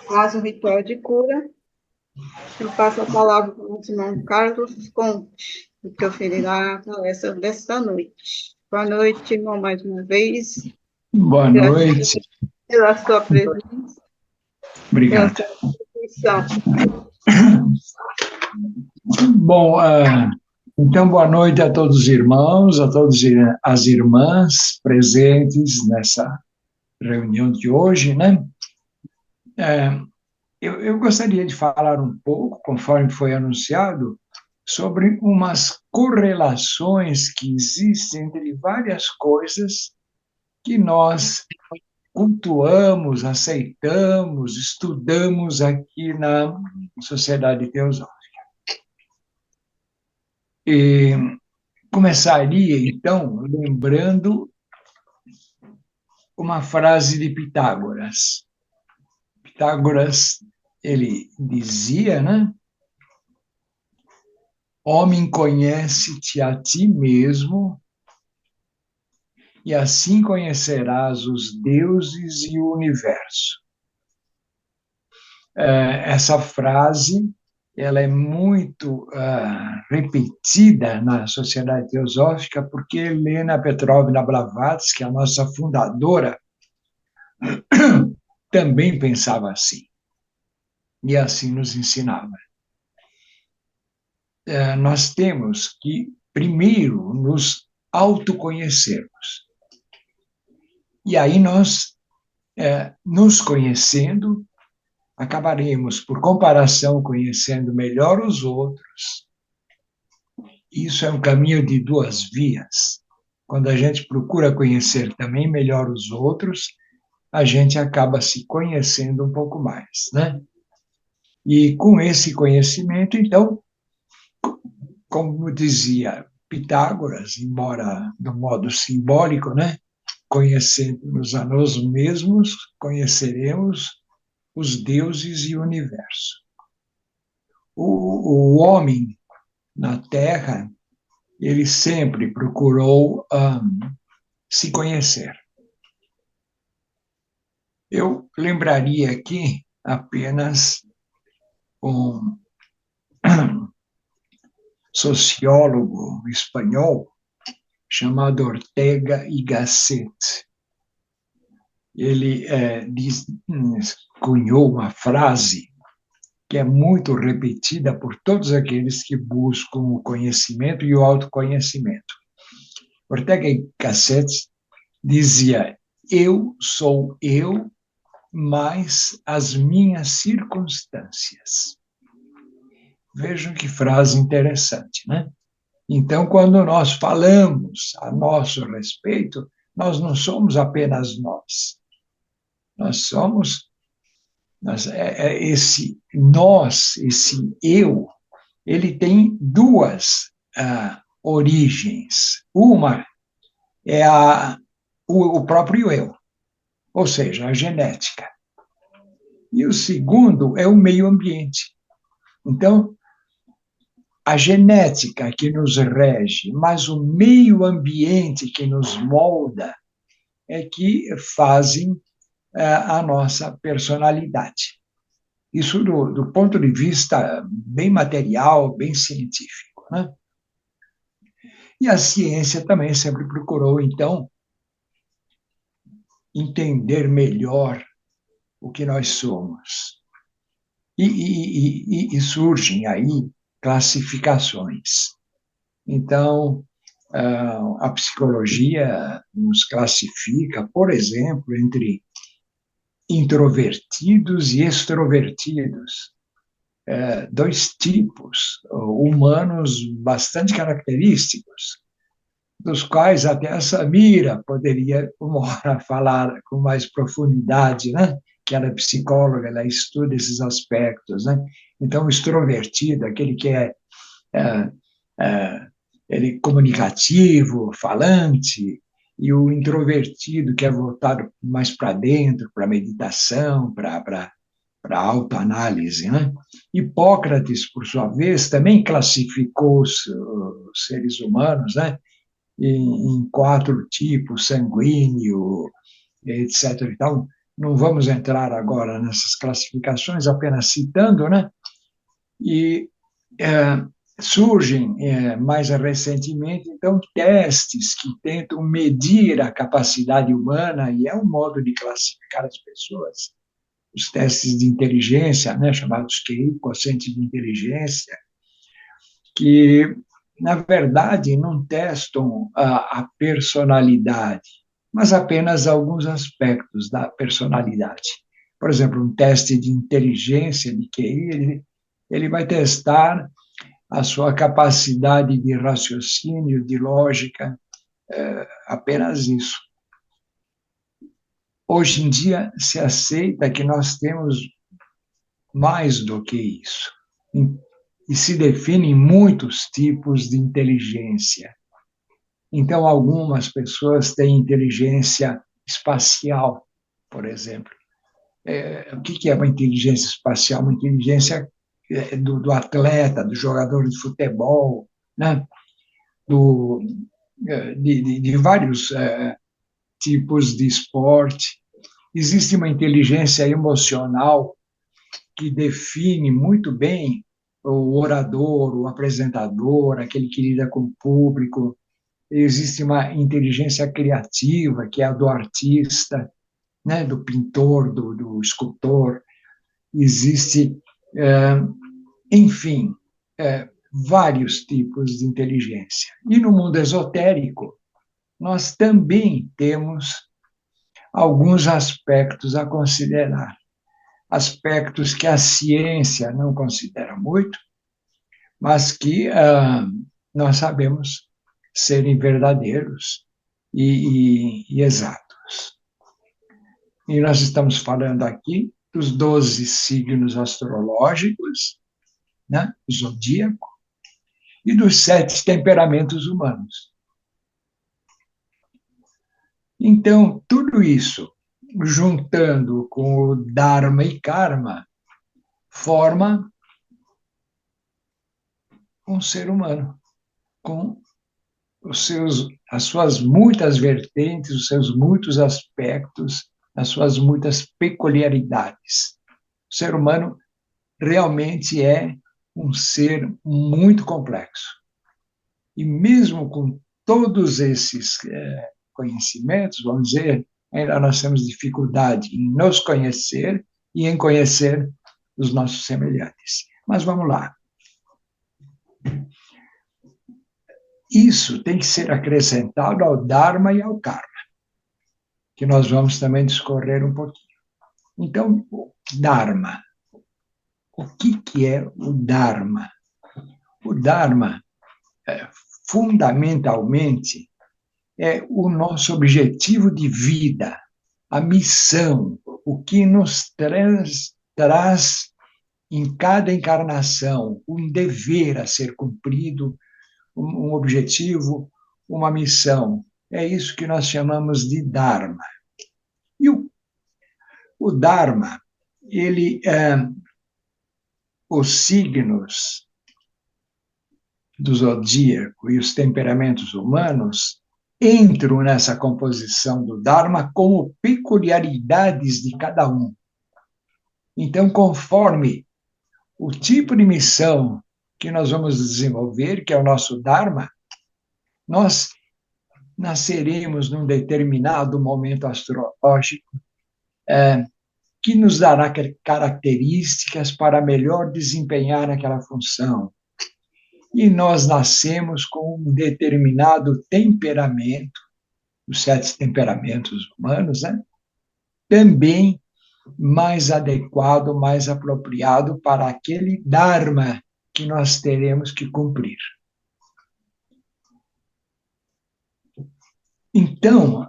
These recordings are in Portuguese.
faz o ritual de cura. Eu passo a palavra para o nosso irmão Carlos Conte, que proferirá a palestra desta noite. Boa noite, irmão, mais uma vez. Boa Gratidão noite. pela sua presença, pela Obrigado. sua contribuição. Bom, então, boa noite a todos os irmãos, a todas as irmãs presentes nessa reunião de hoje, né? É, eu gostaria de falar um pouco, conforme foi anunciado, sobre umas correlações que existem entre várias coisas que nós cultuamos, aceitamos, estudamos aqui na Sociedade Teosófica. E começaria, então, lembrando uma frase de Pitágoras. Pitágoras, ele dizia, né? Homem, conhece-te a ti mesmo, e assim conhecerás os deuses e o universo. Essa frase, ela é muito repetida na Sociedade Teosófica, porque Helena Petrovna Blavatsky, a nossa fundadora, também pensava assim, e assim nos ensinava. Nós temos que, primeiro, nos autoconhecermos. E aí nós, nos conhecendo, acabaremos, por comparação, conhecendo melhor os outros. Isso é um caminho de duas vias. Quando a gente procura conhecer também melhor os outros, a gente acaba se conhecendo um pouco mais, né? E com esse conhecimento, então, como dizia Pitágoras, embora do modo simbólico, né? Conhecendo-nos a nós mesmos, conheceremos os deuses e o universo. O homem na Terra, ele sempre procurou se conhecer. Eu lembraria aqui apenas um sociólogo espanhol chamado Ortega y Gasset. Ele cunhou uma frase que é muito repetida por todos aqueles que buscam o conhecimento e o autoconhecimento. Ortega y Gasset dizia: eu sou eu, mais as minhas circunstâncias. Vejam que frase interessante, né? Então, quando nós falamos a nosso respeito, nós não somos apenas nós. Nós somos esse nós, esse eu, ele tem duas origens. Uma é o próprio eu, ou seja, a genética. E o segundo é o meio ambiente. Então, a genética que nos rege, mas o meio ambiente que nos molda, é que fazem a nossa personalidade. Isso do ponto de vista bem material, bem científico, né? E a ciência também sempre procurou, então, entender melhor o que nós somos. E surgem aí classificações. Então, a psicologia nos classifica, por exemplo, entre introvertidos e extrovertidos, dois tipos humanos bastante característicos, dos quais até a Samira poderia uma hora falar com mais profundidade, né? Que ela é psicóloga, ela estuda esses aspectos, né? Então, o extrovertido, aquele que é, é ele comunicativo, falante, e o introvertido, que é voltado mais para dentro, para meditação, para autoanálise, né? Hipócrates, por sua vez, também classificou os seres humanos, né? Em quatro tipos, sanguíneo, etc. E tal. não vamos entrar agora nessas classificações, apenas citando, né? E surgem, mais recentemente, então, testes que tentam medir a capacidade humana, e é um modo de classificar as pessoas, os testes de inteligência, né, chamados QI, quociente de inteligência, que, na verdade, não testam a personalidade, mas apenas alguns aspectos da personalidade. Por exemplo, um teste de inteligência, de QI, ele vai testar a sua capacidade de raciocínio, de lógica, apenas isso. Hoje em dia, se aceita que nós temos mais do que isso. E se definem muitos tipos de inteligência. Então, algumas pessoas têm inteligência espacial, por exemplo. O que é uma inteligência espacial? Uma inteligência do atleta, do jogador de futebol, né? De vários tipos de esporte. Existe uma inteligência emocional que define muito bem o orador, o apresentador, aquele que lida com o público. Existe uma inteligência criativa, que é a do artista, né, do pintor, do escultor. Existe, enfim, vários tipos de inteligência. E no mundo esotérico, nós também temos alguns aspectos a considerar. Aspectos que a ciência não considera muito, mas que nós sabemos serem verdadeiros e exatos. E nós estamos falando aqui dos 12 signos astrológicos, né, o zodíaco, e dos 7 temperamentos humanos. Então, tudo isso, juntando com o Dharma e Karma, forma um ser humano, com as suas muitas vertentes, os seus muitos aspectos, as suas muitas peculiaridades. O ser humano realmente é um ser muito complexo. E mesmo com todos esses conhecimentos, vamos dizer, ainda nós temos dificuldade em nos conhecer e em conhecer os nossos semelhantes. Mas vamos lá. Isso tem que ser acrescentado ao Dharma e ao Karma, que nós vamos também discorrer um pouquinho. Então, o Dharma. O que é o Dharma? O Dharma, fundamentalmente, é o nosso objetivo de vida, a missão, o que nos traz em cada encarnação, um dever a ser cumprido, um objetivo, uma missão. É isso que nós chamamos de Dharma. E o Dharma, os signos do zodíaco e os temperamentos humanos entram nessa composição do Dharma como peculiaridades de cada um. Então, conforme o tipo de missão que nós vamos desenvolver, que é o nosso Dharma, nós nasceremos num determinado momento astrológico que nos dará características para melhor desempenhar aquela função. E nós nascemos com um determinado temperamento, os 7 temperamentos humanos, né? Também mais adequado, mais apropriado para aquele Dharma que nós teremos que cumprir. Então,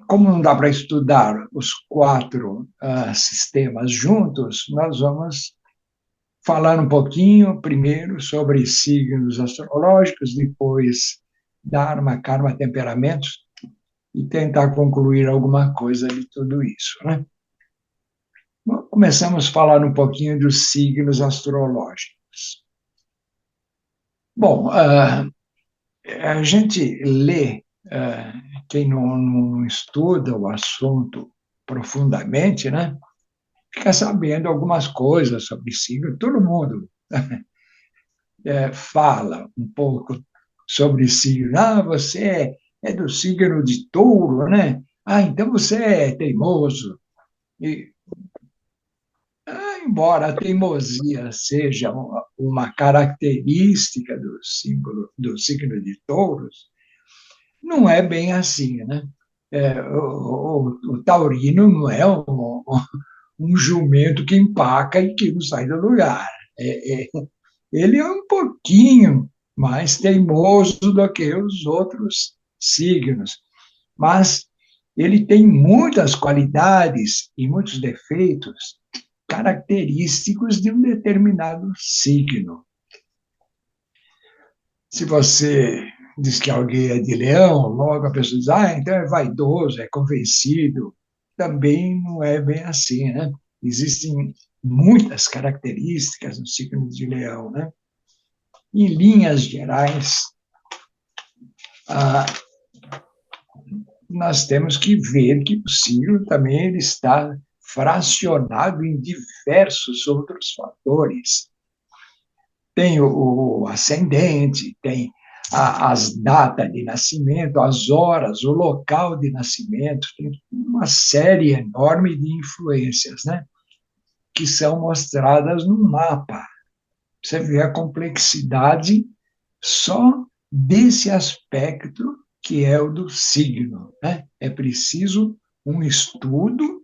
como não dá para estudar os 4 sistemas juntos, nós vamos falar um pouquinho, primeiro, sobre signos astrológicos, depois Dharma, Karma, temperamentos, e tentar concluir alguma coisa de tudo isso, né? Bom, começamos a falar um pouquinho dos signos astrológicos. Bom, a gente lê, quem não estuda o assunto profundamente, né? Fica sabendo algumas coisas sobre signo. Todo mundo fala um pouco sobre signo. Ah, você é do signo de touro, né? Ah, então você é teimoso. E, embora a teimosia seja uma característica do signo de touros, não é bem assim, né? O taurino não é um jumento que empaca e que não sai do lugar. Ele é um pouquinho mais teimoso do que os outros signos, mas ele tem muitas qualidades e muitos defeitos característicos de um determinado signo. Se você diz que alguém é de leão, logo a pessoa diz, então é vaidoso, é convencido. Também não é bem assim, né? Existem muitas características no signo de leão, né? Em linhas gerais, nós temos que ver que o signo também ele está fracionado em diversos outros fatores. Tem o ascendente, tem as datas de nascimento, as horas, o local de nascimento, tem uma série enorme de influências, né? Que são mostradas no mapa. Você vê a complexidade só desse aspecto que é o do signo, né? É preciso um estudo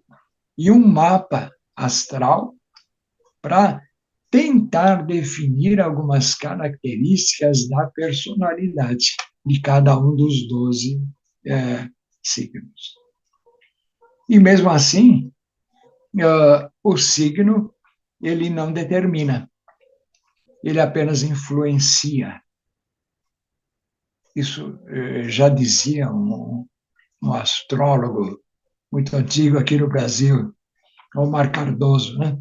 e um mapa astral para tentar definir algumas características da personalidade de cada um dos 12 signos. E mesmo assim, o signo ele não determina, ele apenas influencia. Isso já dizia um astrólogo muito antigo aqui no Brasil, Omar Cardoso, né?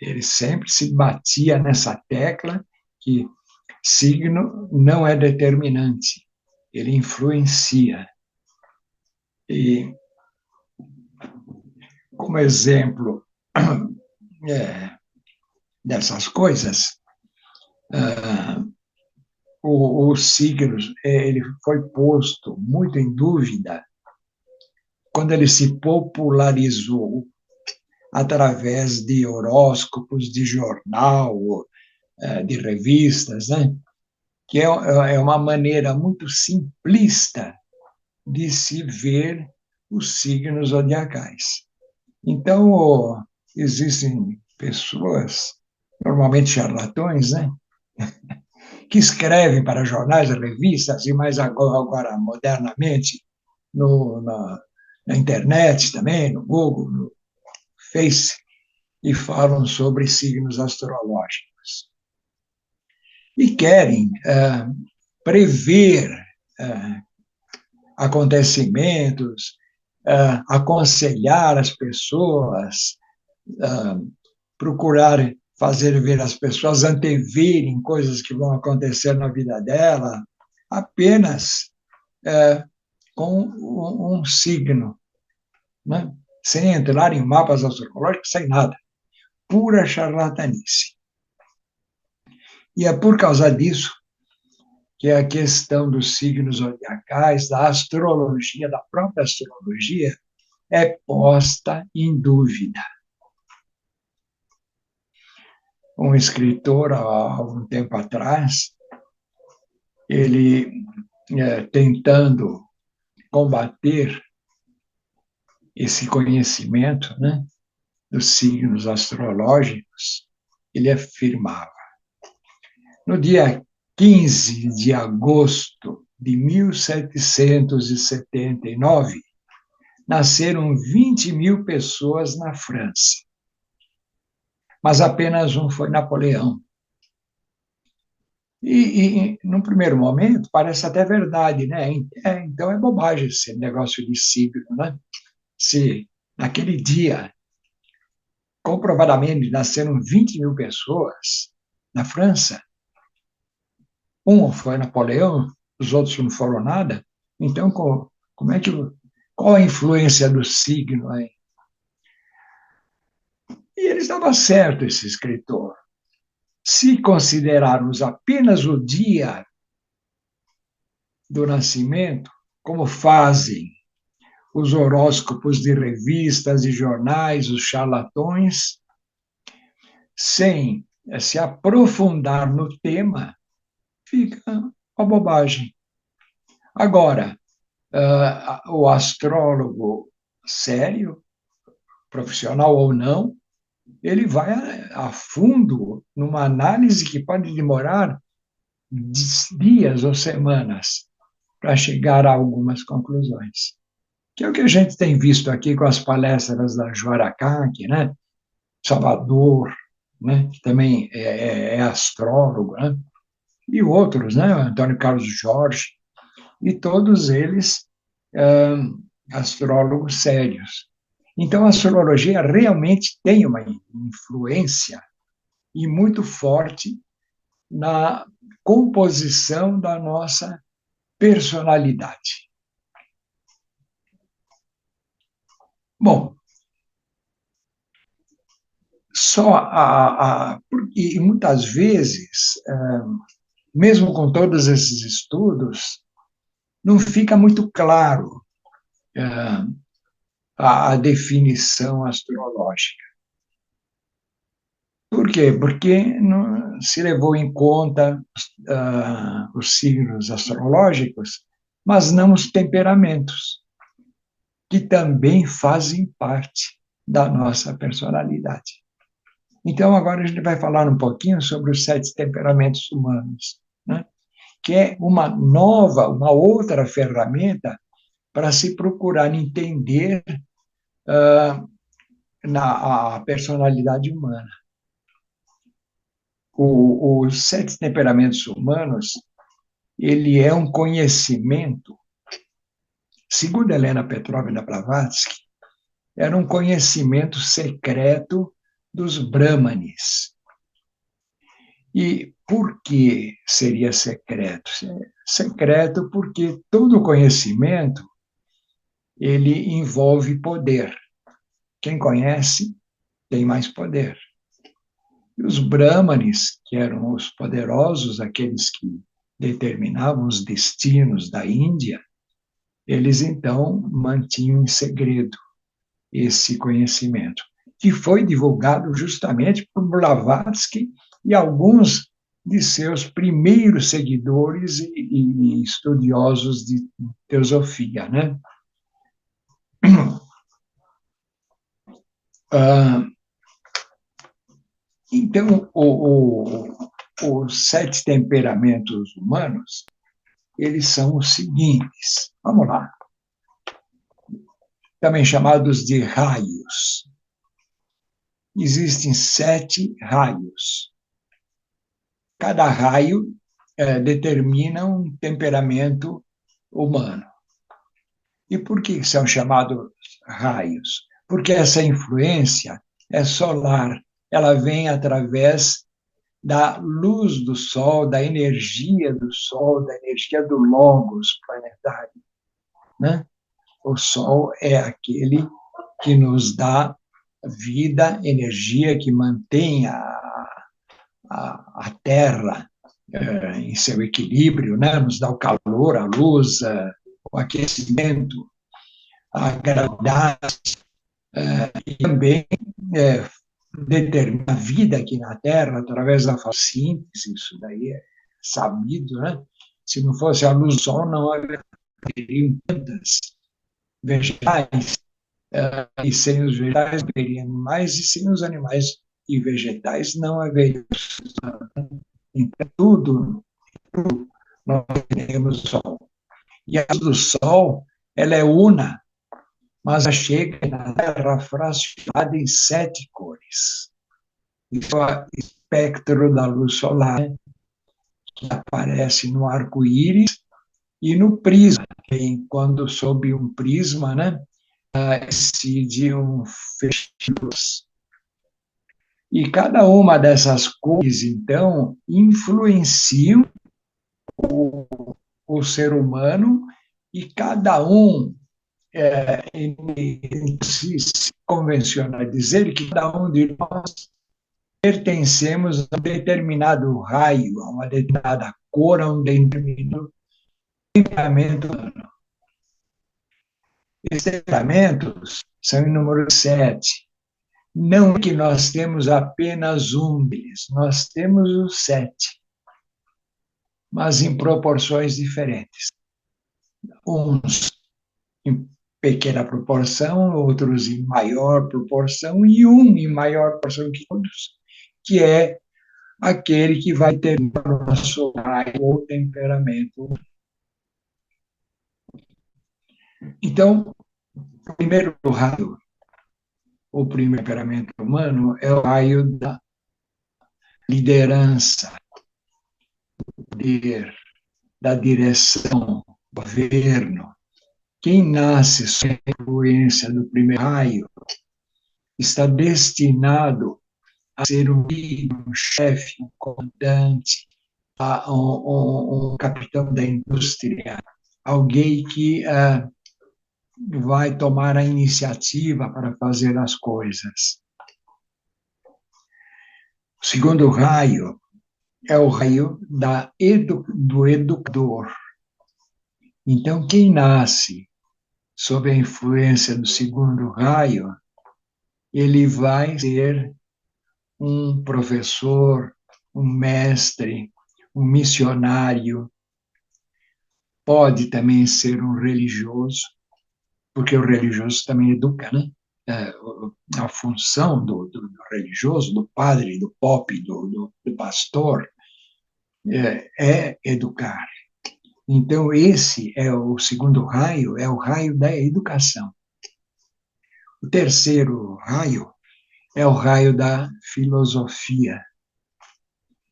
Ele sempre se batia nessa tecla que signo não é determinante, ele influencia. E, como exemplo dessas coisas, o signo ele foi posto muito em dúvida quando ele se popularizou através de horóscopos, de jornal, de revistas, né? Que é uma maneira muito simplista de se ver os signos zodiacais. Então, existem pessoas, normalmente charlatões, né? Que escrevem para jornais, revistas, e mais agora modernamente, na internet também, no Google, no Face, e falam sobre signos astrológicos. E querem prever acontecimentos, aconselhar as pessoas, procurar fazer ver as pessoas anteverem coisas que vão acontecer na vida dela, apenas com um signo, né? Sem entrar em mapas astrológicos, sem nada. Pura charlatanice. E é por causa disso que a questão dos signos zodiacais, da astrologia, da própria astrologia, é posta em dúvida. Um escritor, há algum tempo atrás, ele tentando combater esse conhecimento, né, dos signos astrológicos, ele afirmava: no dia 15 de agosto de 1779, nasceram 20 mil pessoas na França, mas apenas um foi Napoleão. Num primeiro momento, parece até verdade, né? Então é bobagem esse negócio de signo, né? Se naquele dia, comprovadamente, nasceram 20 mil pessoas na França, um foi Napoleão, os outros não foram nada, então como é que Qual a influência do signo aí? E ele estava certo, esse escritor. Se considerarmos apenas o dia do nascimento, como fazem os horóscopos de revistas e jornais, os charlatões, sem se aprofundar no tema, fica uma bobagem. Agora, o astrólogo sério, profissional ou não, ele vai a fundo numa análise que pode demorar dias ou semanas para chegar a algumas conclusões. Que é o que a gente tem visto aqui com as palestras da Joara Kank, né? Salvador, né? Que também é astrólogo, né? E outros, né? Antônio Carlos Jorge, e todos eles astrólogos sérios. Então, a astrologia realmente tem uma influência e muito forte na composição da nossa personalidade. Bom, e muitas vezes, mesmo com todos esses estudos, não fica muito claro a definição astrológica. Por quê? Porque não se levou em conta os signos astrológicos, mas não os temperamentos, que também fazem parte da nossa personalidade. Então, agora a gente vai falar um pouquinho sobre os 7 temperamentos humanos, né? Que é uma outra ferramenta para se procurar entender a personalidade humana. Os 7 temperamentos humanos, ele é um conhecimento, segundo Helena Petrovna Blavatsky, era um conhecimento secreto dos Brahmanes. E por que seria secreto? Secreto porque todo conhecimento ele envolve poder. Quem conhece tem mais poder. E os Brahmanes, que eram os poderosos, aqueles que determinavam os destinos da Índia, eles então mantinham em segredo esse conhecimento, que foi divulgado justamente por Blavatsky e alguns de seus primeiros seguidores e estudiosos de teosofia, né? Então, os 7 temperamentos humanos, eles são os seguintes. Vamos lá. Também chamados de raios. Existem 7 raios. Cada raio determina um temperamento humano. E por que são chamados raios? Porque essa influência é solar, ela vem através da luz do Sol, da energia do Sol, da energia do Logos planetário, né? O Sol é aquele que nos dá vida, energia, que mantém a Terra em seu equilíbrio, né? Nos dá o calor, a luz, o aquecimento, a gravidade, e também determina a vida aqui na Terra através da fotossíntese, isso daí é sabido, né? Se não fosse a luz do Sol, não haveriam plantas, vegetais, e sem os vegetais não haveria animais, e sem os animais e vegetais não haveria. Então, tudo nós temos o Sol. E a luz do Sol, ela é una, mas ela chega na Terra fracionada em 7 cores. Isso é o espectro da luz solar, que aparece no arco-íris e no prisma, quando sob um prisma, né, incide um feixe de luz. E cada uma dessas cores, então, influenciam o ser humano, e cada um se convenciona a dizer que cada um de nós pertencemos a um determinado raio, a uma determinada cor, a um determinado temperamento. Esses temperamentos são em número 7. Não é que nós temos apenas um deles, nós temos os 7, mas em proporções diferentes. Uns em pequena proporção, outros em maior proporção, e um em maior proporção que outros, que é aquele que vai ter o nosso raio ou temperamento. Então, o primeiro raio, o primeiro temperamento humano, é o raio da liderança, do poder, da direção, do governo. Quem nasce sob a influência do primeiro raio está destinado a ser um líder, um chefe, um comandante, um capitão da indústria, alguém que vai tomar a iniciativa para fazer as coisas. O segundo raio é o raio do educador. Então, quem nasce sob a influência do segundo raio, ele vai ser um professor, um mestre, um missionário, pode também ser um religioso, porque o religioso também educa, né? A função do religioso, do padre, do pope, do pastor, é educar. Então, esse é o segundo raio, é o raio da educação. O terceiro raio é o raio da filosofia.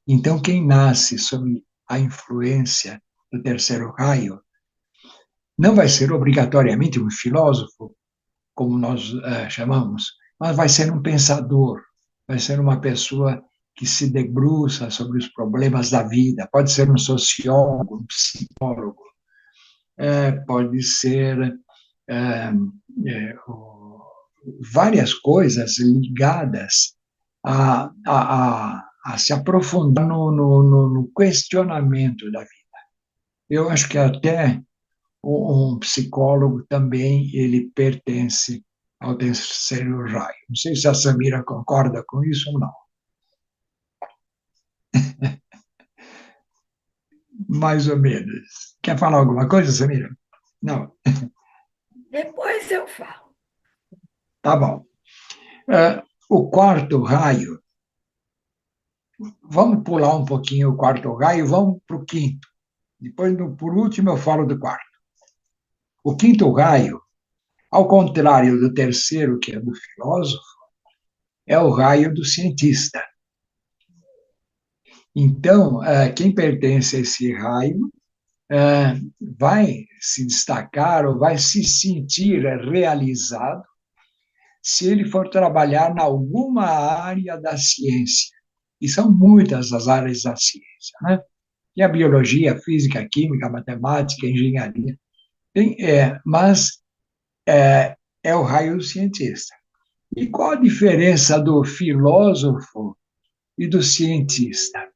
Então, quem nasce sob a influência do terceiro raio não vai ser obrigatoriamente um filósofo, como nós chamamos, mas vai ser um pensador, vai ser uma pessoa que se debruça sobre os problemas da vida, pode ser um sociólogo, um psicólogo, pode ser várias coisas ligadas a se aprofundar no questionamento da vida. Eu acho que até um psicólogo também ele pertence ao terceiro raio. Não sei se a Samira concorda com isso ou não. Mais ou menos. Quer falar alguma coisa, Samira? Não. Depois eu falo. Tá bom. O quarto raio, vamos pular um pouquinho o quarto raio, vamos para o quinto. Depois, por último, eu falo do quarto. O quinto raio, ao contrário do terceiro, que é do filósofo, é o raio do cientista. Então, quem pertence a esse raio vai se destacar ou vai se sentir realizado se ele for trabalhar em alguma área da ciência. E são muitas as áreas da ciência, né? E a biologia, a física, a química, a matemática, a engenharia. Mas é o raio do cientista. E qual a diferença do filósofo e do cientista?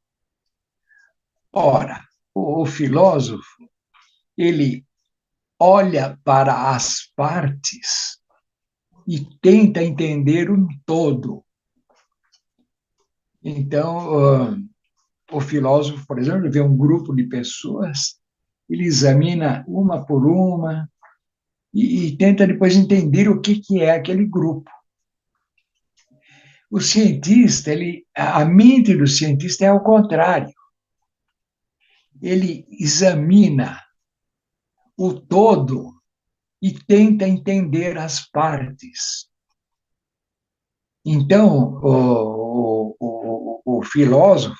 Ora, o filósofo, ele olha para as partes e tenta entender um todo. Então, o filósofo, por exemplo, vê um grupo de pessoas, ele examina uma por uma e tenta depois entender o que é aquele grupo. O cientista, a mente do cientista é ao contrário. Ele examina o todo e tenta entender as partes. Então, o filósofo,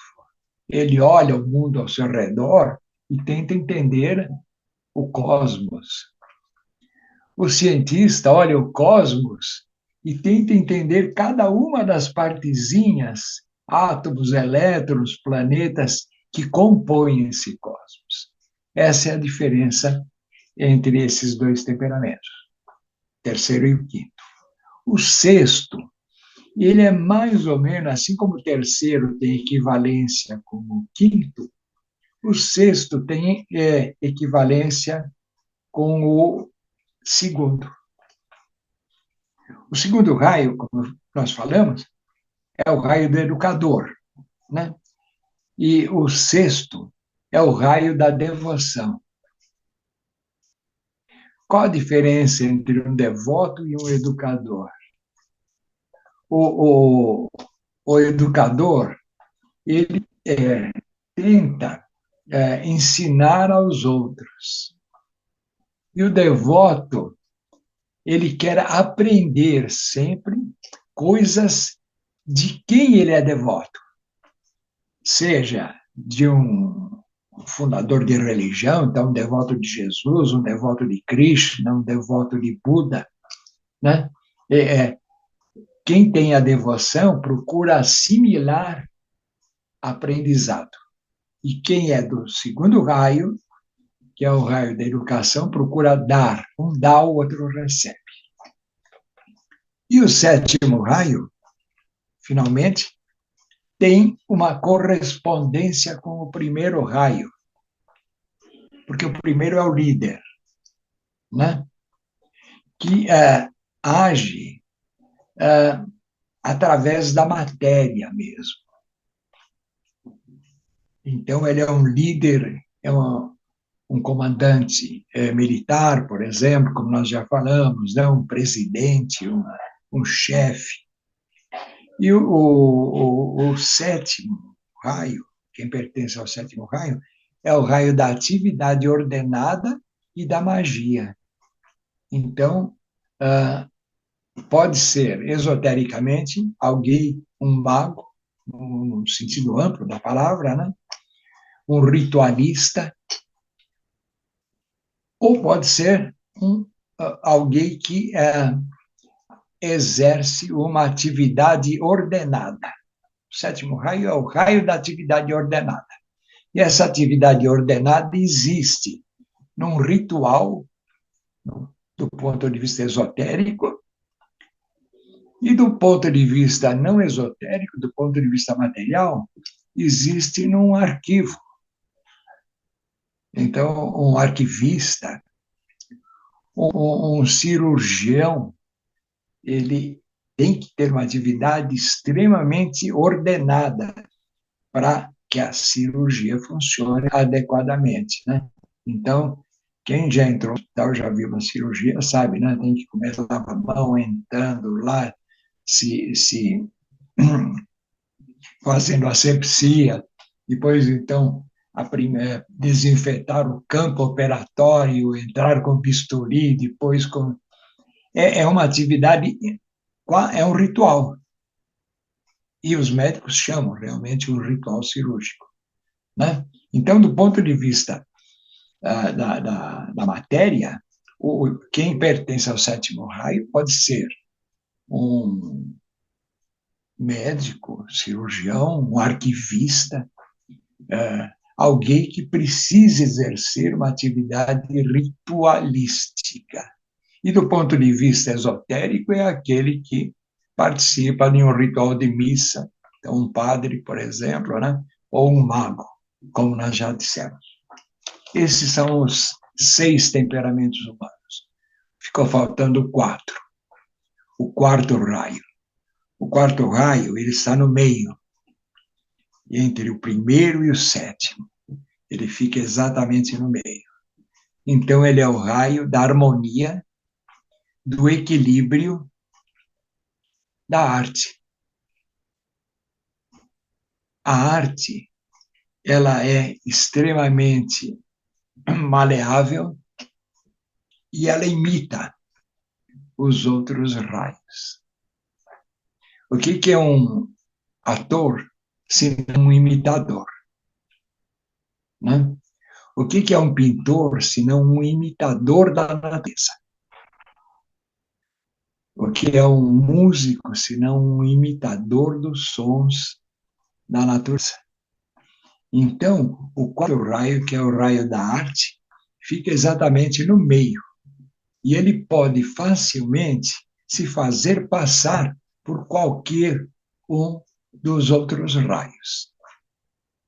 ele olha o mundo ao seu redor e tenta entender o cosmos. O cientista olha o cosmos e tenta entender cada uma das partezinhas, átomos, elétrons, planetas que compõem esse cosmos. Essa é a diferença entre esses dois temperamentos. terceiro e o quinto. O sexto, ele é mais ou menos, assim como o terceiro tem equivalência com o quinto, o sexto tem equivalência com o segundo. O segundo raio, como nós falamos, é o raio do educador, né? E o sexto é o raio da devoção. Qual a diferença entre um devoto e um educador? O educador, ele tenta ensinar aos outros. E o devoto, ele quer aprender sempre coisas de quem ele é devoto. Seja de um fundador de religião, então um devoto de Jesus, um devoto de Krishna, um devoto de Buda, né? Quem tem a devoção procura assimilar aprendizado. E quem é do segundo raio, que é o raio da educação, procura dar. Um dá, o outro recebe. E o sétimo raio, finalmente, tem uma correspondência com o primeiro raio, porque o primeiro é o líder, né? Que age através da matéria mesmo. Então, ele é um líder, um comandante militar, por exemplo, como nós já falamos, né? Um presidente, um chefe. E o sétimo raio, quem pertence ao sétimo raio, é o raio da atividade ordenada e da magia. Então, pode ser, esotericamente, alguém, um mago, no sentido amplo da palavra, né? Um ritualista, ou pode ser alguém que exerce uma atividade ordenada. O sétimo raio é o raio da atividade ordenada. E essa atividade ordenada existe num ritual, do ponto de vista esotérico, e do ponto de vista não esotérico, do ponto de vista material, existe num arquivo. Então, um arquivista, um cirurgião, ele tem que ter uma atividade extremamente ordenada para que a cirurgia funcione adequadamente, né? Então, quem já entrou no hospital, já viu uma cirurgia, sabe, né? Tem que começar a lavar a mão, entrando lá, se fazendo asepsia, depois, então, desinfetar o campo operatório, entrar com bisturi, depois com... É uma atividade, é um ritual. E os médicos chamam realmente um ritual cirúrgico, né? Então, do ponto de vista da matéria, quem pertence ao sétimo raio pode ser um médico, cirurgião, um arquivista, alguém que precisa exercer uma atividade ritualística. E do ponto de vista esotérico, é aquele que participa de um ritual de missa, então um padre, por exemplo, né? Ou um mago, como nós já dissemos. Esses são os 6 temperamentos humanos. Ficou faltando 4. O quarto raio. O quarto raio, ele está no meio, entre o primeiro e o sétimo. Ele fica exatamente no meio. Então, ele é o raio da harmonia, do equilíbrio, da arte. A arte, ela é extremamente maleável e ela imita os outros raios. O que é um ator se não um imitador? Né? O que é um pintor se não um imitador da natureza? O que é um músico se não um imitador dos sons da natureza? Então, o quarto raio, que é o raio da arte, fica exatamente no meio. e ele pode facilmente se fazer passar por qualquer um dos outros raios,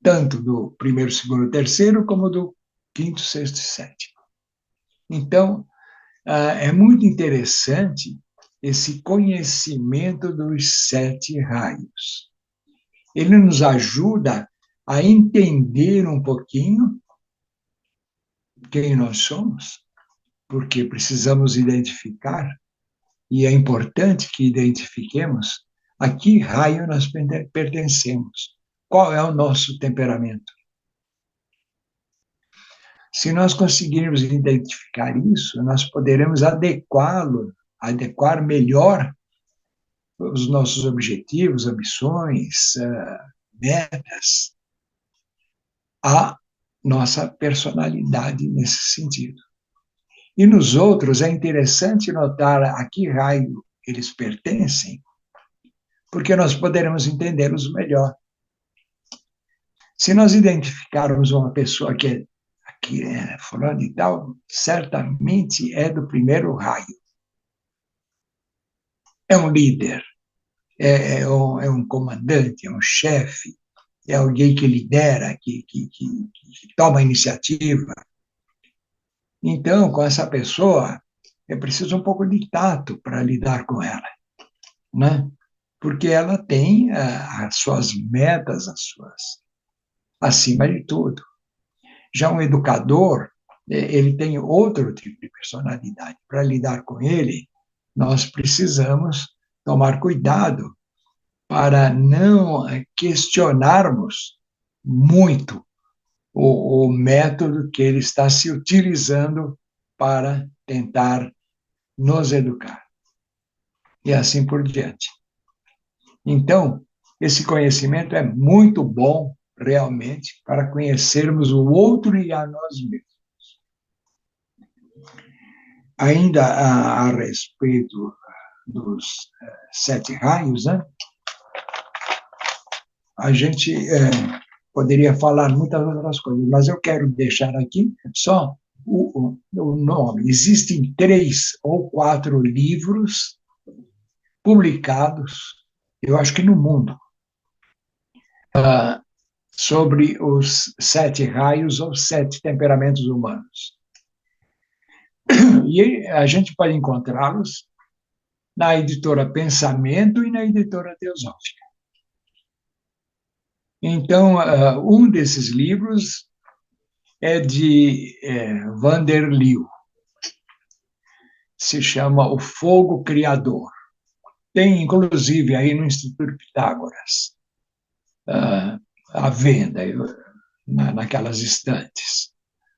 tanto do primeiro, segundo, terceiro, como do quinto, sexto e sétimo. Então, é muito interessante esse conhecimento dos 7 raios. Ele nos ajuda a entender um pouquinho quem nós somos, porque precisamos identificar, e é importante que identifiquemos a que raio nós pertencemos, qual é o nosso temperamento. Se nós conseguirmos identificar isso, nós poderemos adequar melhor os nossos objetivos, ambições, metas, à nossa personalidade nesse sentido. E nos outros é interessante notar a que raio eles pertencem, porque nós poderemos entendê-los melhor. Se nós identificarmos uma pessoa que é fulano e tal, certamente é do primeiro raio. É um líder, é um comandante, é um chefe, é alguém que lidera, que toma iniciativa. Então, com essa pessoa, é preciso um pouco de tato para lidar com ela, né? Porque ela tem as suas metas, acima de tudo. Já um educador, ele tem outro tipo de personalidade. Para lidar com ele, nós precisamos tomar cuidado para não questionarmos muito o método que ele está se utilizando para tentar nos educar. E assim por diante. Então, esse conhecimento é muito bom, realmente, para conhecermos o outro e a nós mesmos. Ainda a respeito dos 7 raios, né? A gente poderia falar muitas outras coisas, mas eu quero deixar aqui só o nome. Existem 3 ou 4 livros publicados, eu acho que no mundo, sobre os 7 raios ou 7 temperamentos humanos. E a gente pode encontrá-los na editora Pensamento e na editora Teosófica. Então, um desses livros é de Vanderleeuw, se chama O Fogo Criador. Tem, inclusive, aí no Instituto Pitágoras, à venda, naquelas estantes.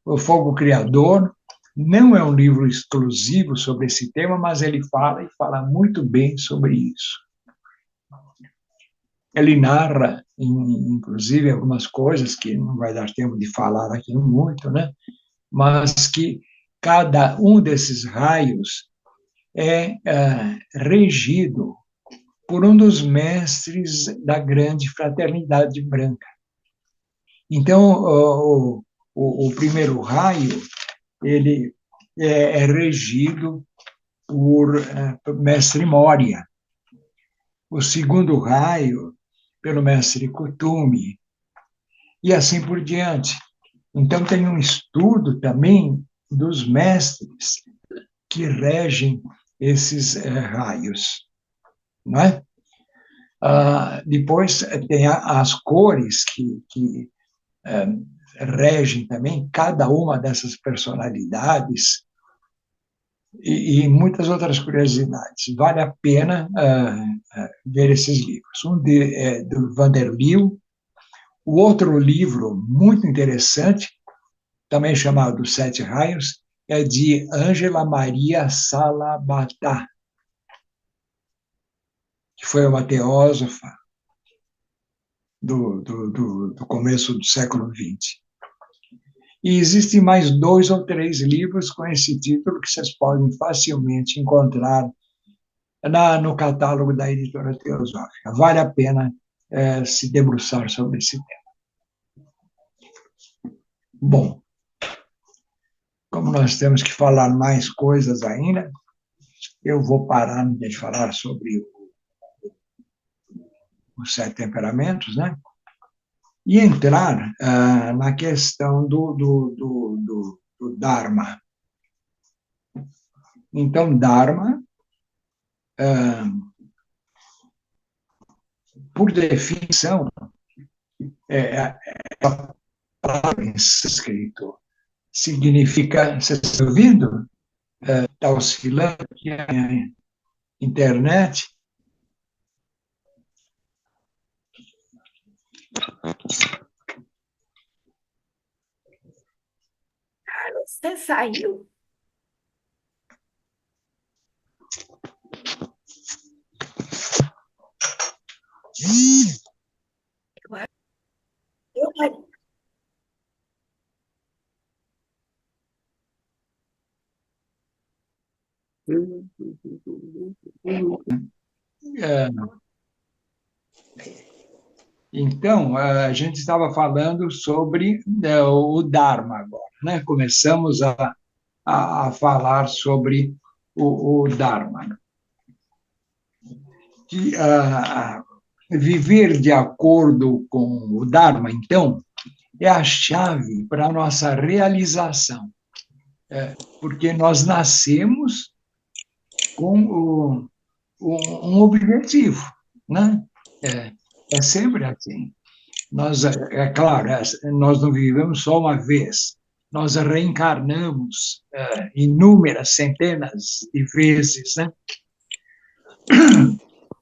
O Fogo Criador não é um livro exclusivo sobre esse tema, mas ele fala muito bem sobre isso. Ele narra, inclusive, algumas coisas que não vai dar tempo de falar aqui muito, né? Mas que cada um desses raios é regido por um dos mestres da grande fraternidade branca. Então, o primeiro raio, ele é regido por mestre Moria. O segundo raio, pelo mestre Kuthumi, e assim por diante. Então, tem um estudo também dos mestres que regem esses raios, não é? Depois, tem as cores que regem também cada uma dessas personalidades e muitas outras curiosidades. Vale a pena ver esses livros. Um é do Vanderleeuw. O outro livro, muito interessante, também chamado Os 7 Raios, é de Ângela Maria Salabatà, que foi uma teósofa do começo do século XX. E existem mais 2 ou 3 livros com esse título que vocês podem facilmente encontrar no catálogo da editora Teosófica. Vale a pena se debruçar sobre esse tema. Bom, como nós temos que falar mais coisas ainda, eu vou parar de falar sobre os 7 temperamentos, né? E entrar na questão do Dharma. Então, Dharma, por definição, a palavra em sânscrito significa, você está ouvindo? Está oscilando aqui a internet. Você saiu? Eu, É, então, a gente estava falando sobre o Dharma agora, né? Começamos a falar sobre o Dharma. Que, viver de acordo com o Dharma, então, é a chave para a nossa realização. Porque nós nascemos com um objetivo, né? É sempre assim. Nós, é claro, nós não vivemos só uma vez, nós reencarnamos inúmeras, centenas de vezes, né?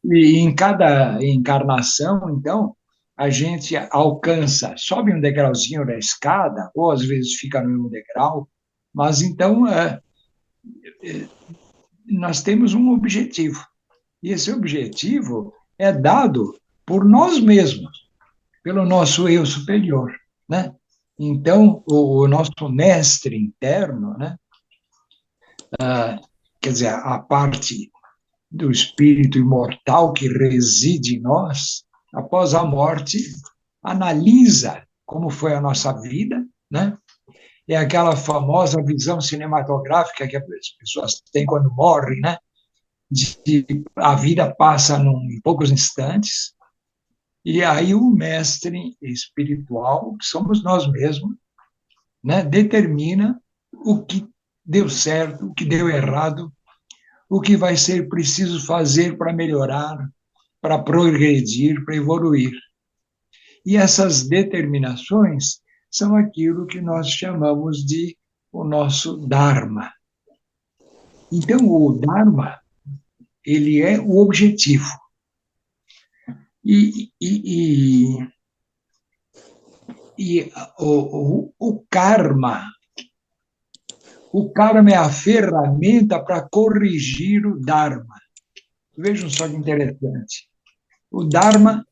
E em cada encarnação, então, a gente alcança, sobe um degrauzinho da escada, ou às vezes fica no mesmo degrau, mas então nós temos um objetivo. E esse objetivo é dado por nós mesmos, pelo nosso eu superior, né? Então, o nosso mestre interno, né? Quer dizer, a parte do espírito imortal que reside em nós, após a morte, analisa como foi a nossa vida, né? É aquela famosa visão cinematográfica que as pessoas têm quando morrem, né? De a vida passa em poucos instantes, e aí o mestre espiritual, que somos nós mesmos, né, determina o que deu certo, o que deu errado, o que vai ser preciso fazer para melhorar, para progredir, para evoluir. E essas determinações são aquilo que nós chamamos de o nosso Dharma. Então, o Dharma, ele é o objetivo. E o karma é a ferramenta para corrigir o Dharma. Vejam só que interessante. O Dharma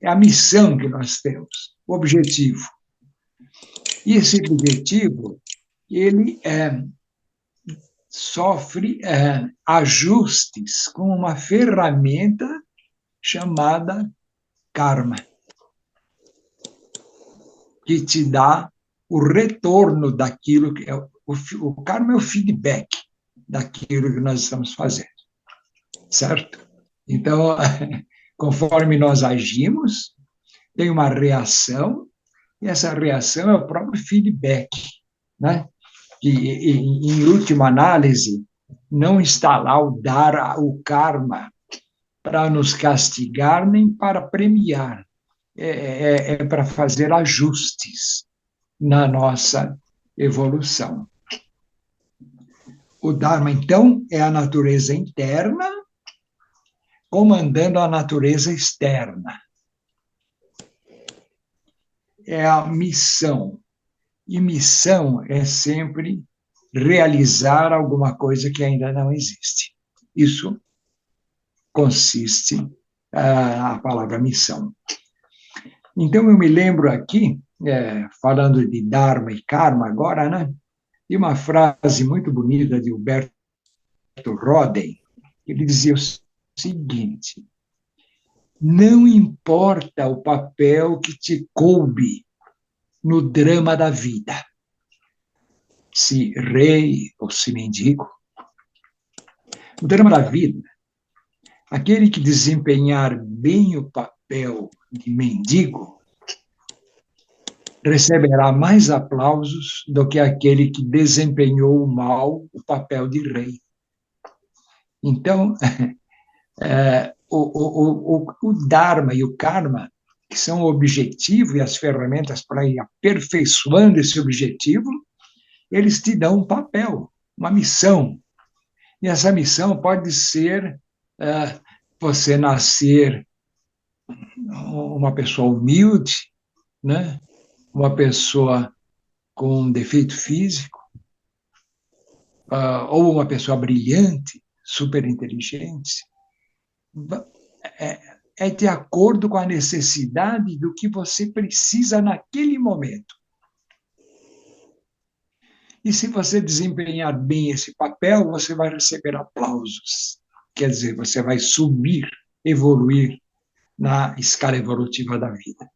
é a missão que nós temos, o objetivo. E esse objetivo, ele sofre ajustes com uma ferramenta chamada karma, que te dá o retorno daquilo que o karma é o feedback daquilo que nós estamos fazendo, certo? Então, conforme nós agimos, tem uma reação, e essa reação é o próprio feedback, né? Que, em última análise, não está lá o karma para nos castigar nem para premiar, é para fazer ajustes na nossa evolução. O Dharma, então, é a natureza interna comandando a natureza externa. É a missão. E missão é sempre realizar alguma coisa que ainda não existe. Isso consiste a palavra missão. Então, eu me lembro aqui, falando de Dharma e Karma agora, né, de uma frase muito bonita de Humberto Roden. Ele dizia o seguinte: não importa o papel que te coube no drama da vida, se rei ou se mendigo. O drama da vida, aquele que desempenhar bem o papel de mendigo receberá mais aplausos do que aquele que desempenhou mal o papel de rei. Então, o Dharma e o Karma, que são o objetivo e as ferramentas para ir aperfeiçoando esse objetivo, eles te dão um papel, uma missão. E essa missão pode ser você nascer uma pessoa humilde, né? Uma pessoa com um defeito físico, ou uma pessoa brilhante, super inteligente. É de acordo com a necessidade do que você precisa naquele momento. E se você desempenhar bem esse papel, você vai receber aplausos. Quer dizer, você vai subir, evoluir na escala evolutiva da vida.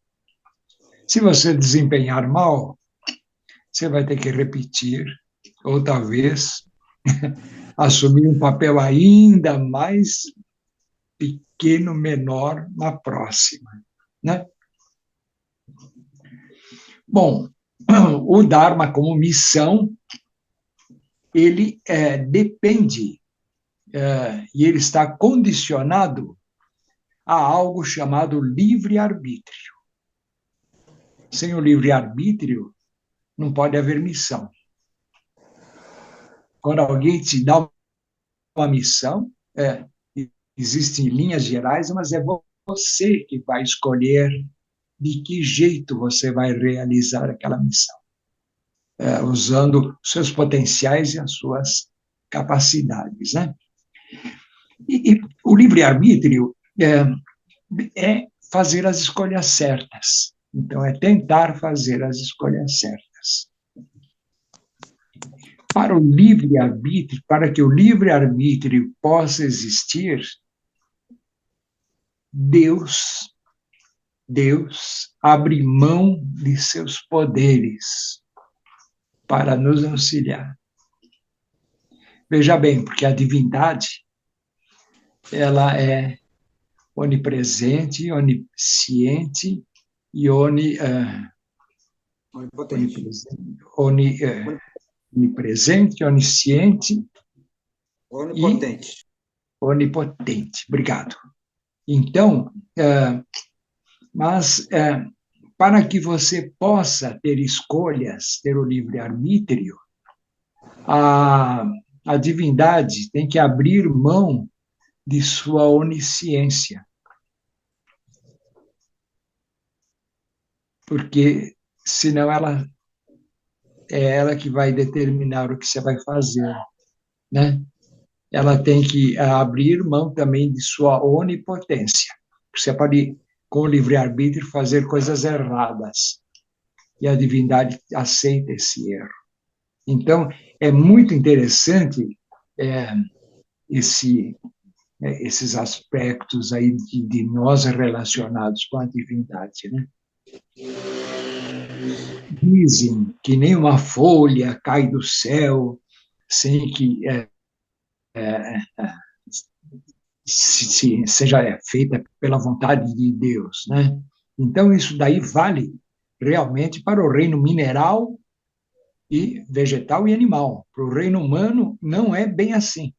Se você desempenhar mal, você vai ter que repetir, ou talvez assumir um papel ainda mais pequeno, menor na próxima, né? Bom, o Dharma como missão, ele depende e ele está condicionado a algo chamado livre-arbítrio. Sem o livre-arbítrio, não pode haver missão. Quando alguém te dá uma missão, existem linhas gerais, mas é você que vai escolher de que jeito você vai realizar aquela missão, usando seus potenciais e as suas capacidades, né? E o livre-arbítrio é fazer as escolhas certas. Então, é tentar fazer as escolhas certas. Para o livre-arbítrio, para que o livre-arbítrio possa existir, Deus abre mão de seus poderes para nos auxiliar. Veja bem, porque a divindade, ela é onipresente, onisciente e onipresente, onisciente onipotente. E onipotente. Obrigado. Então, mas para que você possa ter escolhas, ter o livre-arbítrio, a divindade tem que abrir mão de sua onisciência. Porque senão é ela que vai determinar o que você vai fazer, né? Ela tem que abrir mão também de sua onipotência. Você pode, com o livre-arbítrio, fazer coisas erradas. E a divindade aceita esse erro. Então, é muito interessante esses aspectos aí de nós relacionados com a divindade, né? Dizem que nenhuma folha cai do céu sem que seja feita pela vontade de Deus, né? Então, isso daí vale realmente para o reino mineral e vegetal e animal. Para o reino humano, não é bem assim.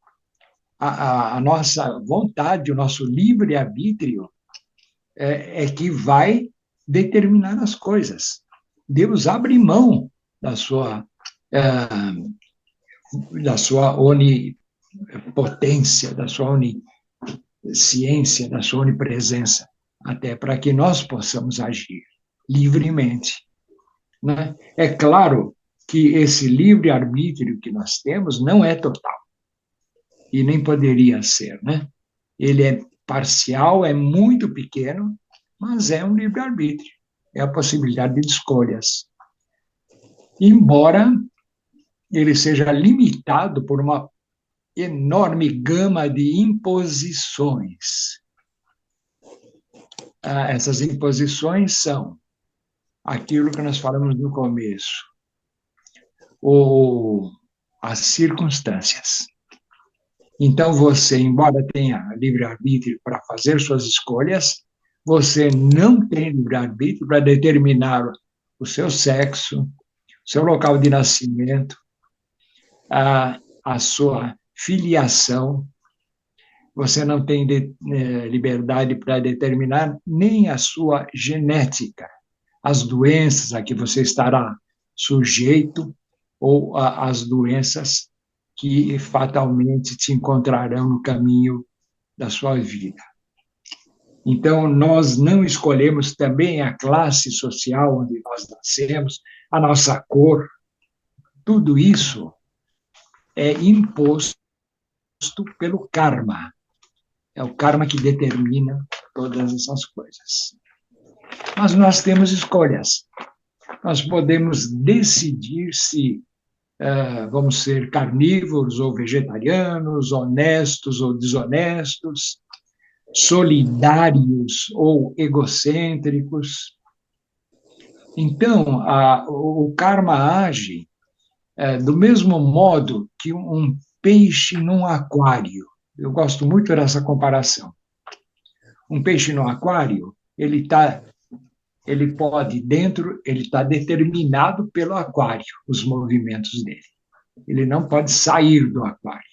A nossa vontade, o nosso livre-arbítrio é que vai determinar as coisas. Deus abre mão da sua onipotência, da sua onisciência, da sua onipresença, até para que nós possamos agir livremente, né? É claro que esse livre-arbítrio que nós temos não é total, e nem poderia ser, né? Ele é parcial, é muito pequeno, mas é um livre-arbítrio, é a possibilidade de escolhas. Embora ele seja limitado por uma enorme gama de imposições. Essas imposições são aquilo que nós falamos no começo: ou as circunstâncias. Então, você, embora tenha livre-arbítrio para fazer suas escolhas, você não tem livre-arbítrio para determinar o seu sexo, o seu local de nascimento, a sua filiação. Você não tem liberdade para determinar nem a sua genética, as doenças a que você estará sujeito ou as doenças que fatalmente te encontrarão no caminho da sua vida. Então, nós não escolhemos também a classe social onde nós nascemos, a nossa cor, tudo isso é imposto pelo karma. É o karma que determina todas essas coisas. Mas nós temos escolhas. Nós podemos decidir se vamos ser carnívoros ou vegetarianos, honestos ou desonestos, solidários ou egocêntricos. Então, o karma age do mesmo modo que um peixe num aquário. Eu gosto muito dessa comparação. Um peixe no aquário, ele pode dentro, ele está determinado pelo aquário, os movimentos dele. Ele não pode sair do aquário.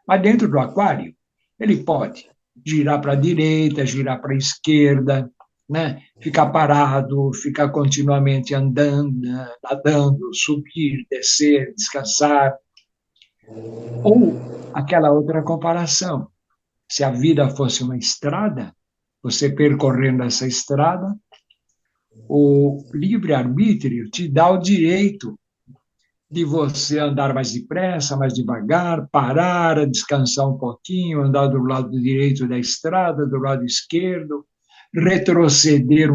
Mas dentro do aquário, ele pode girar para a direita, girar para a esquerda, né? Ficar parado, ficar continuamente andando, nadando, subir, descer, descansar. Ou aquela outra comparação. Se a vida fosse uma estrada, você percorrendo essa estrada, o livre-arbítrio te dá o direito de você andar mais depressa, mais devagar, parar, descansar um pouquinho, andar do lado direito da estrada, do lado esquerdo, retroceder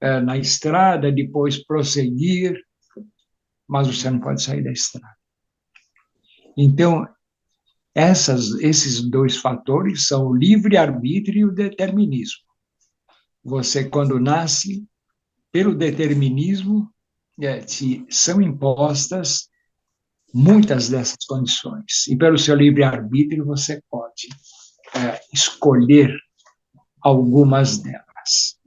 na estrada, depois prosseguir, mas você não pode sair da estrada. Então, esses dois fatores são o livre-arbítrio e o determinismo. Você, quando nasce, pelo determinismo, te são impostas muitas dessas condições. E pelo seu livre-arbítrio, você pode escolher algumas delas.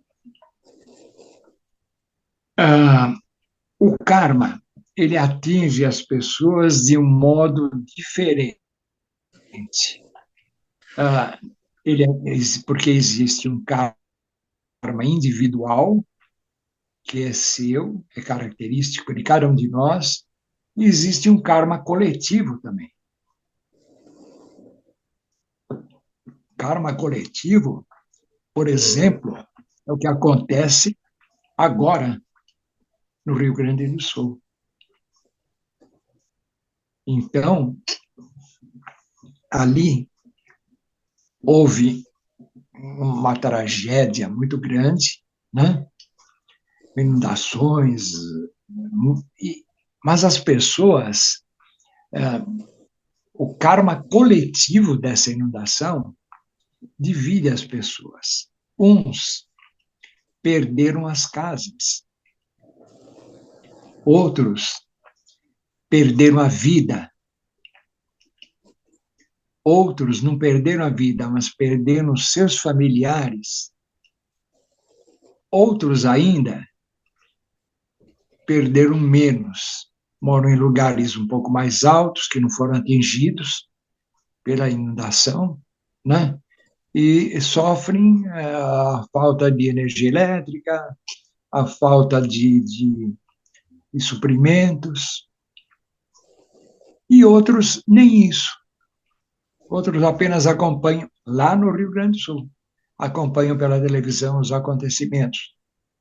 O karma, ele atinge as pessoas de um modo diferente. Porque existe um karma individual, que é seu, é característico de cada um de nós, e existe um karma coletivo também. Karma coletivo, por exemplo, é o que acontece agora no Rio Grande do Sul. Então, ali houve uma tragédia muito grande, né? Inundações, mas as pessoas, o karma coletivo dessa inundação divide as pessoas. Uns perderam as casas, outros perderam a vida, outros não perderam a vida, mas perderam os seus familiares, outros ainda perderam menos, moram em lugares um pouco mais altos, que não foram atingidos pela inundação, né? E sofrem a falta de energia elétrica, a falta de suprimentos, e outros nem isso. Outros apenas acompanham, lá no Rio Grande do Sul, acompanham pela televisão os acontecimentos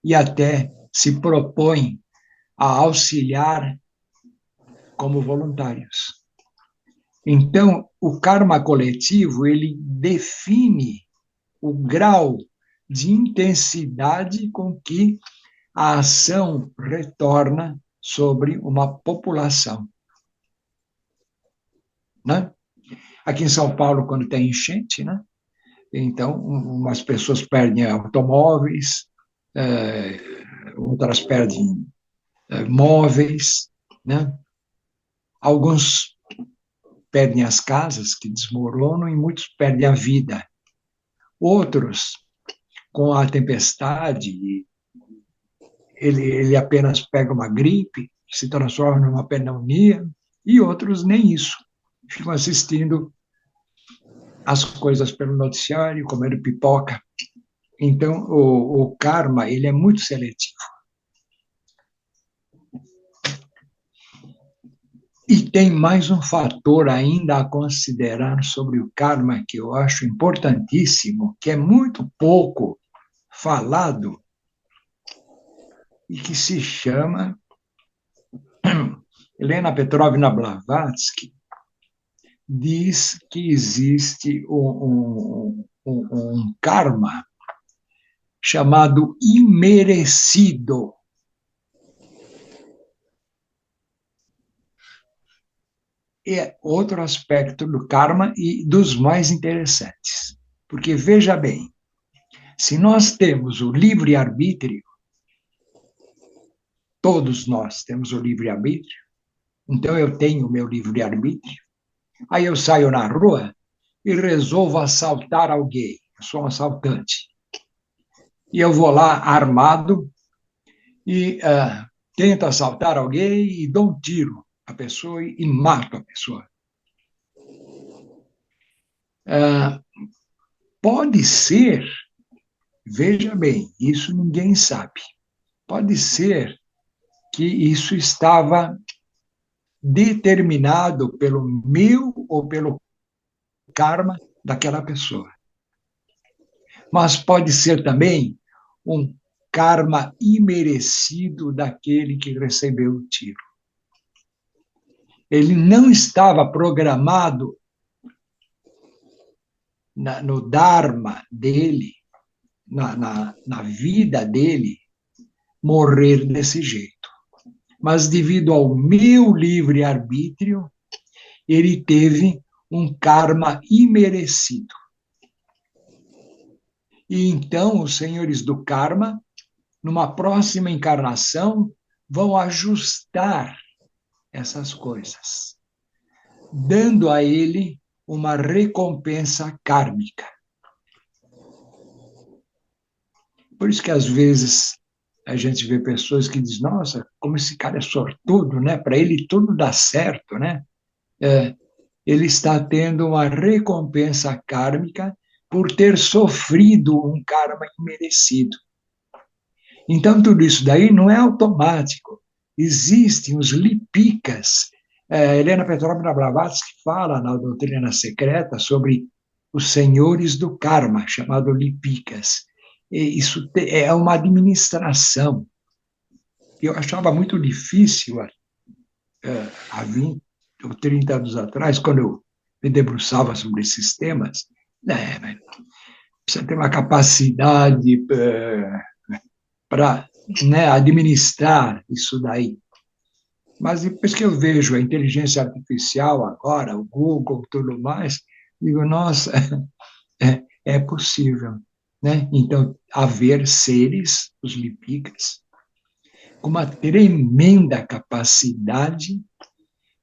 e até se propõem a auxiliar como voluntários. Então, o karma coletivo, ele define o grau de intensidade com que a ação retorna sobre uma população. Né? Aqui em São Paulo, quando tem enchente, né? Então, umas pessoas perdem automóveis, outras perdem móveis, né? Alguns perdem as casas, que desmoronam, e muitos perdem a vida. Outros, com a tempestade, ele apenas pega uma gripe, se transforma numa pneumonia, e outros nem isso. Ficam assistindo as coisas pelo noticiário, comendo pipoca. Então, o karma, ele é muito seletivo. E tem mais um fator ainda a considerar sobre o karma que eu acho importantíssimo, que é muito pouco falado e que se chama Helena Petrovna Blavatsky diz que existe um karma chamado imerecido. É outro aspecto do karma e dos mais interessantes. Porque, veja bem, se nós temos o livre-arbítrio, todos nós temos o livre-arbítrio, então eu tenho o meu livre-arbítrio, aí eu saio na rua e resolvo assaltar alguém, eu sou um assaltante. E eu vou lá armado e tento assaltar alguém e dou um tiro à pessoa e mato a pessoa. Pode ser, veja bem, isso ninguém sabe, pode ser que isso estava determinado pelo meu ou pelo karma daquela pessoa. Mas pode ser também um karma imerecido daquele que recebeu o tiro. Ele não estava programado no dharma dele, na vida dele, morrer desse jeito. Mas devido ao meu livre-arbítrio, ele teve um karma imerecido. E então os senhores do karma, numa próxima encarnação, vão ajustar essas coisas, dando a ele uma recompensa kármica. Por isso que às vezes a gente vê pessoas que dizem, nossa, como esse cara é sortudo, né? Para ele tudo dá certo, né? Ele está tendo uma recompensa kármica por ter sofrido um karma imerecido. Então, tudo isso daí não é automático. Existem os lipikas. Helena Petrovna Blavatsky fala na Doutrina Secreta sobre os senhores do karma, chamado lipikas. Isso é uma administração. Eu achava muito difícil, há 20 ou 30 anos atrás, quando eu me debruçava sobre esses temas, precisa ter uma capacidade para administrar isso daí. Mas depois que eu vejo a inteligência artificial agora, o Google, tudo mais, digo, nossa, é possível. Né? Então, haver seres, os lipikas, com uma tremenda capacidade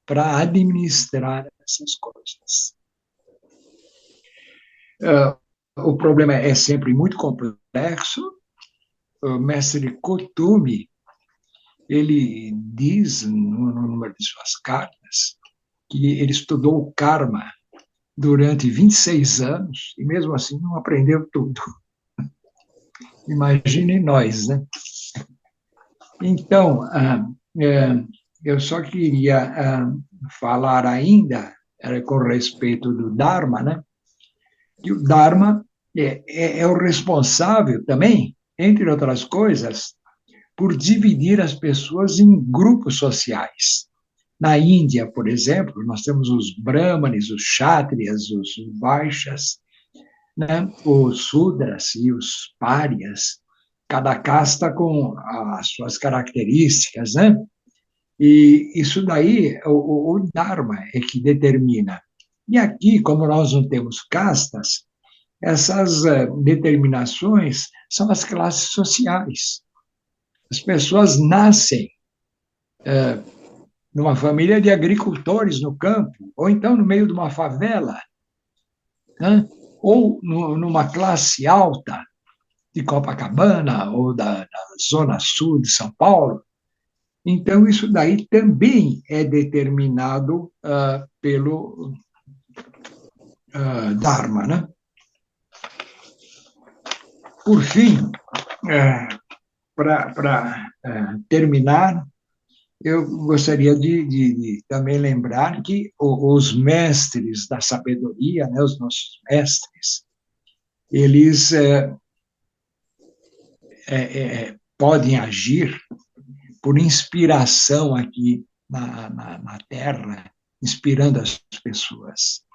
para administrar essas coisas. O problema é sempre muito complexo. O mestre Kutumi, ele diz, numa de suas cartas, que ele estudou o karma durante 26 anos e, mesmo assim, não aprendeu tudo. Imaginem nós, né? Então, eu só queria falar ainda com respeito do Dharma, né? Que o Dharma é o responsável também, entre outras coisas, por dividir as pessoas em grupos sociais. Na Índia, por exemplo, nós temos os Brahmanes, os Kshatriyas, os Vaishyas, né? Os Sudras e os Párias, cada casta com as suas características, né? E isso daí, o Dharma é que determina. E aqui, como nós não temos castas, essas determinações são as classes sociais. As pessoas nascem numa família de agricultores no campo, ou então no meio de uma favela, né? Ou numa classe alta de Copacabana ou da Zona Sul de São Paulo. Então, isso daí também é determinado pelo Dharma, né? Por fim, para terminar, eu gostaria de também lembrar que os mestres da sabedoria, né, os nossos mestres, eles podem agir por inspiração aqui na Terra, inspirando as pessoas.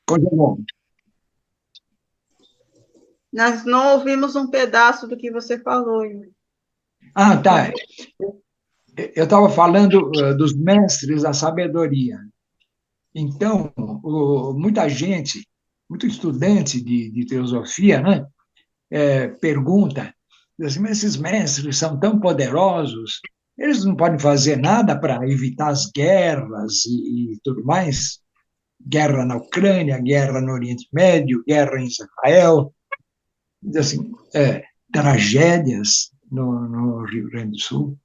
Coisa bom. Nós não ouvimos um pedaço do que você falou, Yuri. Ah, tá. Eu estava falando dos mestres da sabedoria. Então, muita gente, muito estudante de teosofia, né, pergunta, assim, mas esses mestres são tão poderosos, eles não podem fazer nada para evitar as guerras e tudo mais? Guerra na Ucrânia, guerra no Oriente Médio, guerra em Israel, assim, tragédias no Rio Grande do Sul.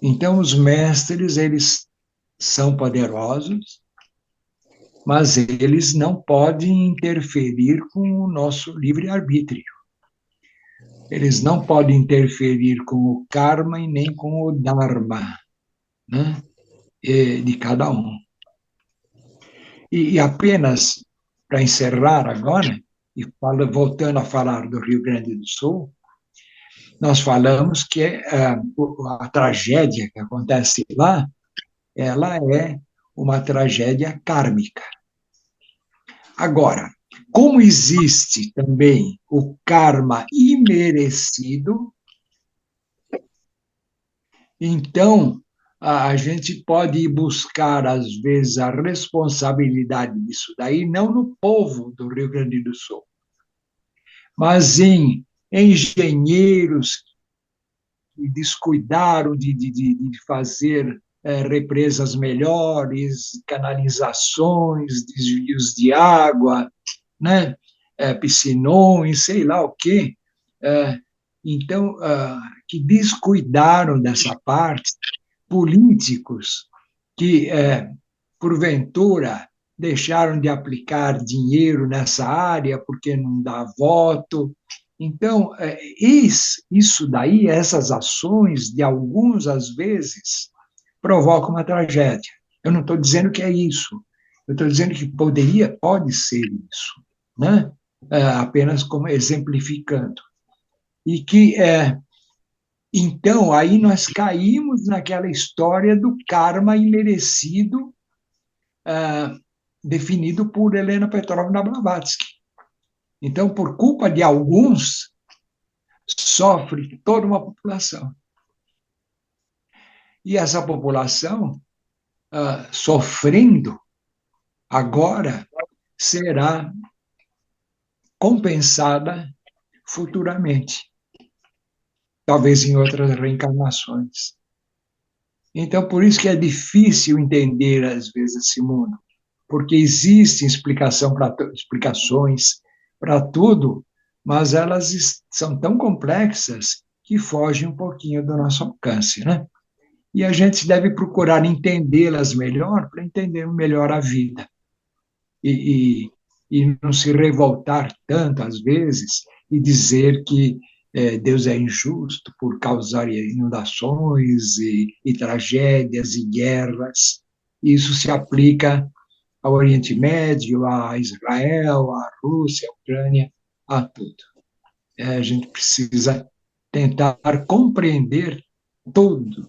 Então, os mestres, eles são poderosos, mas eles não podem interferir com o nosso livre-arbítrio. Eles não podem interferir com o karma e nem com o dharma, né, de cada um. E apenas para encerrar agora, e voltando a falar do Rio Grande do Sul, nós falamos que a tragédia que acontece lá, ela é uma tragédia kármica. Agora, como existe também o karma imerecido, então a gente pode buscar, às vezes, a responsabilidade disso daí, não no povo do Rio Grande do Sul, mas em engenheiros que descuidaram de fazer represas melhores, canalizações, desvios de água, né? Piscinões, sei lá o quê. Então, que descuidaram dessa parte, políticos que, porventura, deixaram de aplicar dinheiro nessa área porque não dá voto. Então, isso daí, essas ações de alguns, às vezes, provocam uma tragédia. Eu não estou dizendo que é isso. Eu estou dizendo que pode ser isso, né? Apenas como exemplificando. E que, então, aí nós caímos naquela história do karma imerecido, definido por Helena Petrovna Blavatsky. Então, por culpa de alguns, sofre toda uma população. E essa população, sofrendo, agora será compensada futuramente, talvez em outras reencarnações. Então, por isso que é difícil entender, às vezes, esse mundo, porque existem explicações para tudo, mas elas são tão complexas que fogem um pouquinho do nosso alcance, né? E a gente deve procurar entendê-las melhor para entender melhor a vida. E não se revoltar tanto, às vezes, e dizer que Deus é injusto por causar inundações e tragédias e guerras. Isso se aplica ao Oriente Médio, a Israel, à Rússia, à Ucrânia, a tudo. A gente precisa tentar compreender todos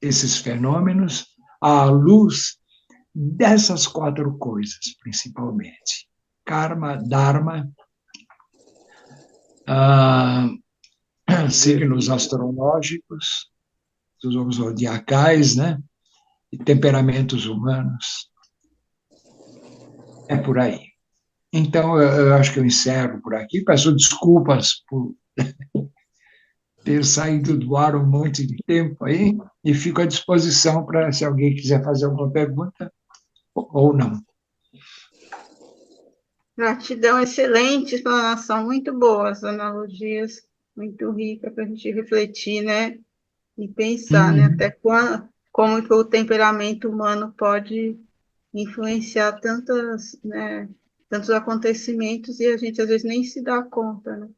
esses fenômenos à luz dessas 4 coisas, principalmente: karma, dharma, signos astrológicos, os zodiacais, né? E temperamentos humanos. É por aí. Então, eu acho que eu encerro por aqui. Peço desculpas por ter saído do ar um monte de tempo aí e fico à disposição para se alguém quiser fazer alguma pergunta ou não. Gratidão, excelente explanação, muito boas analogias, muito rica para a gente refletir, né? E pensar, né? Até como que o temperamento humano pode influenciar tantas, né, tantos acontecimentos e a gente às vezes nem se dá conta, né?